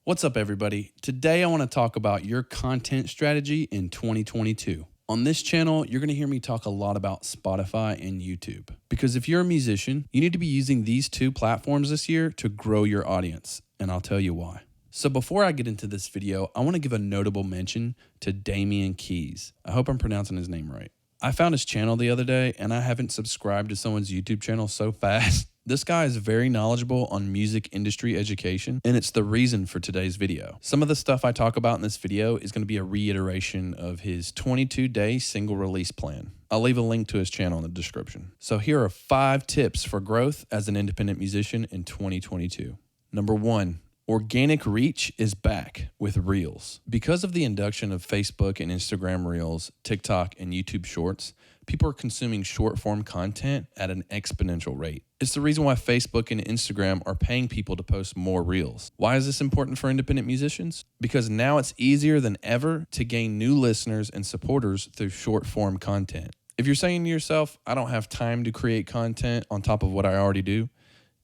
What's up, everybody? Today I want to talk about your content strategy in 2022. On this channel, you're going to hear me talk a lot about Spotify and YouTube. Because if you're a musician, you need to be using these two platforms this year to grow your audience, and I'll tell you why. So before I get into this video, I want to give a notable mention to Damian Keys. I hope I'm pronouncing his name right. I found his channel the other day, and I haven't subscribed to someone's YouTube channel so fast. This guy is very knowledgeable on music industry education, and it's the reason for today's video. Some of the stuff I talk about in this video is going to be a reiteration of his 22-day single release plan. I'll leave a link to his channel in the description. So here are 5 tips for growth as an independent musician in 2022. Number 1. Organic reach is back with Reels. Because of the induction of Facebook and Instagram Reels, TikTok, and YouTube Shorts, people are consuming short-form content at an exponential rate. It's the reason why Facebook and Instagram are paying people to post more Reels. Why is this important for independent musicians? Because now it's easier than ever to gain new listeners and supporters through short-form content. If you're saying to yourself, I don't have time to create content on top of what I already do,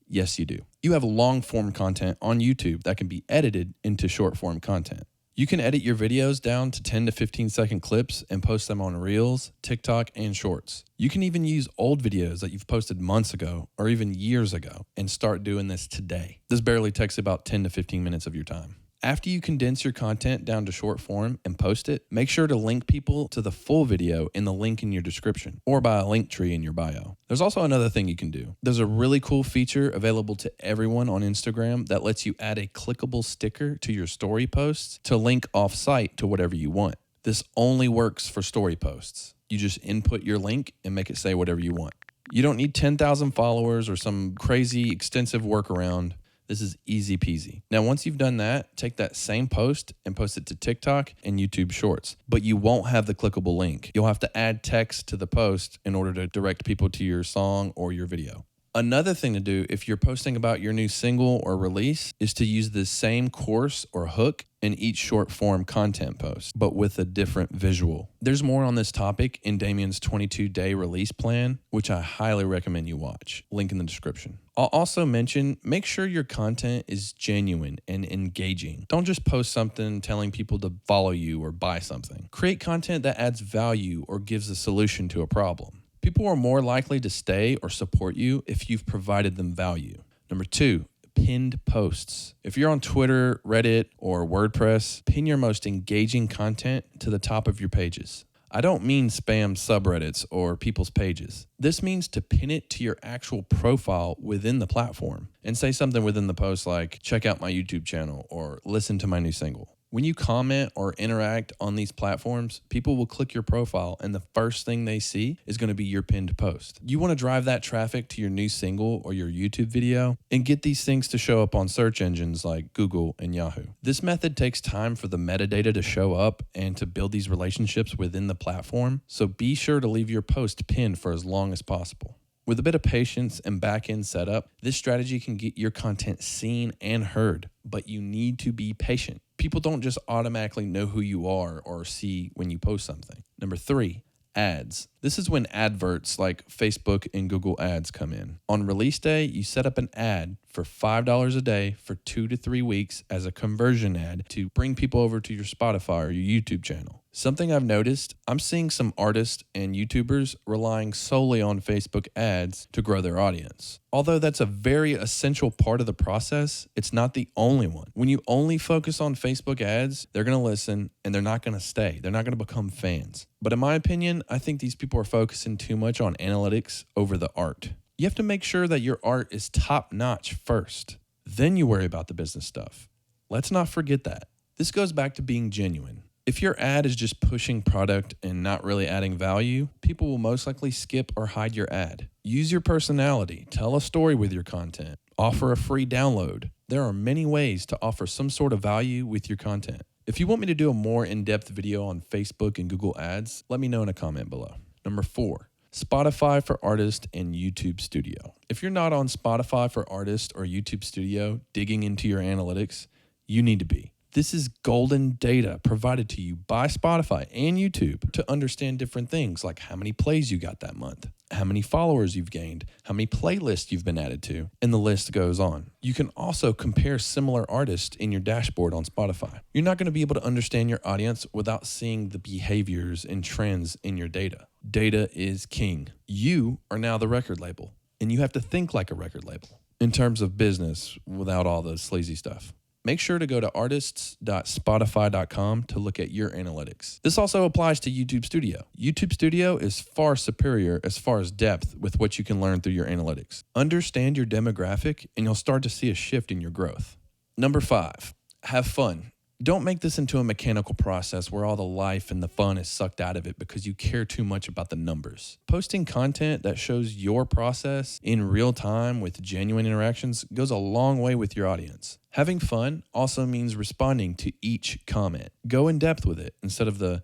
yes, you do. You have long-form content on YouTube that can be edited into short-form content. You can edit your videos down to 10 to 15 second clips and post them on Reels, TikTok, and Shorts. You can even use old videos that you've posted months ago or even years ago and start doing this today. This barely takes about 10 to 15 minutes of your time. After you condense your content down to short form and post it, make sure to link people to the full video in the link in your description or by a link tree in your bio. There's also another thing you can do. There's a really cool feature available to everyone on Instagram that lets you add a clickable sticker to your story posts to link off-site to whatever you want. This only works for story posts. You just input your link and make it say whatever you want. You don't need 10,000 followers or some crazy extensive workaround. This is easy peasy. Now, once you've done that, take that same post and post it to TikTok and YouTube Shorts, but you won't have the clickable link. You'll have to add text to the post in order to direct people to your song or your video. Another thing to do if you're posting about your new single or release is to use the same course or hook in each short form content post, but with a different visual. There's more on this topic in Damian's 22-day release plan, which I highly recommend you watch. Link in the description. I'll also mention, make sure your content is genuine and engaging. Don't just post something telling people to follow you or buy something. Create content that adds value or gives a solution to a problem. People are more likely to stay or support you if you've provided them value. Number 2, pinned posts. If you're on Twitter, Reddit, or WordPress, pin your most engaging content to the top of your pages. I don't mean spam subreddits or people's pages. This means to pin it to your actual profile within the platform and say something within the post like, check out my YouTube channel or listen to my new single. When you comment or interact on these platforms, people will click your profile and the first thing they see is going to be your pinned post. You want to drive that traffic to your new single or your YouTube video and get these things to show up on search engines like Google and Yahoo. This method takes time for the metadata to show up and to build these relationships within the platform, so be sure to leave your post pinned for as long as possible. With a bit of patience and back-end setup, this strategy can get your content seen and heard, but you need to be patient. People don't just automatically know who you are or see when you post something. Number 3, ads. This is when adverts like Facebook and Google ads come in. On release day, you set up an ad for $5 a day for 2 to 3 weeks as a conversion ad to bring people over to your Spotify or your YouTube channel. Something I've noticed, I'm seeing some artists and YouTubers relying solely on Facebook ads to grow their audience. Although that's a very essential part of the process, it's not the only one. When you only focus on Facebook ads, they're going to listen and they're not going to stay. They're not going to become fans. But in my opinion, I think these people are focusing too much on analytics over the art. You have to make sure that your art is top-notch first. Then you worry about the business stuff. Let's not forget that. This goes back to being genuine. If your ad is just pushing product and not really adding value, people will most likely skip or hide your ad. Use your personality, tell a story with your content, offer a free download. There are many ways to offer some sort of value with your content. If you want me to do a more in-depth video on Facebook and Google ads, let me know in a comment below. Number 4, Spotify for Artists and YouTube Studio. If you're not on Spotify for Artists or YouTube Studio digging into your analytics, you need to be. This is golden data provided to you by Spotify and YouTube to understand different things like how many plays you got that month, how many followers you've gained, how many playlists you've been added to, and the list goes on. You can also compare similar artists in your dashboard on Spotify. You're not going to be able to understand your audience without seeing the behaviors and trends in your data. Data is king. You are now the record label, and you have to think like a record label in terms of business without all the sleazy stuff. Make sure to go to artists.spotify.com to look at your analytics. This also applies to YouTube Studio. YouTube Studio is far superior as far as depth with what you can learn through your analytics. Understand your demographic, and you'll start to see a shift in your growth. Number 5, have fun. Don't make this into a mechanical process where all the life and the fun is sucked out of it because you care too much about the numbers. Posting content that shows your process in real time with genuine interactions goes a long way with your audience. Having fun also means responding to each comment. Go in depth with it instead of the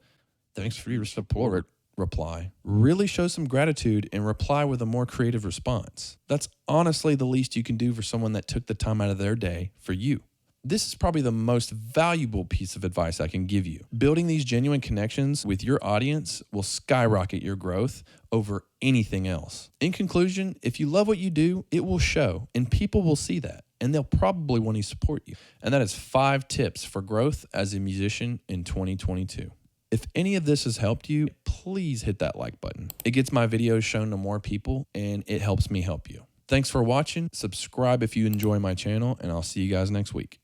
"thanks for your support" reply. Really show some gratitude and reply with a more creative response. That's honestly the least you can do for someone that took the time out of their day for you. This is probably the most valuable piece of advice I can give you. Building these genuine connections with your audience will skyrocket your growth over anything else. In conclusion, if you love what you do, it will show, and people will see that, and they'll probably want to support you. And that is 5 tips for growth as a musician in 2022. If any of this has helped you, please hit that like button. It gets my videos shown to more people, and it helps me help you. Thanks for watching. Subscribe if you enjoy my channel, and I'll see you guys next week.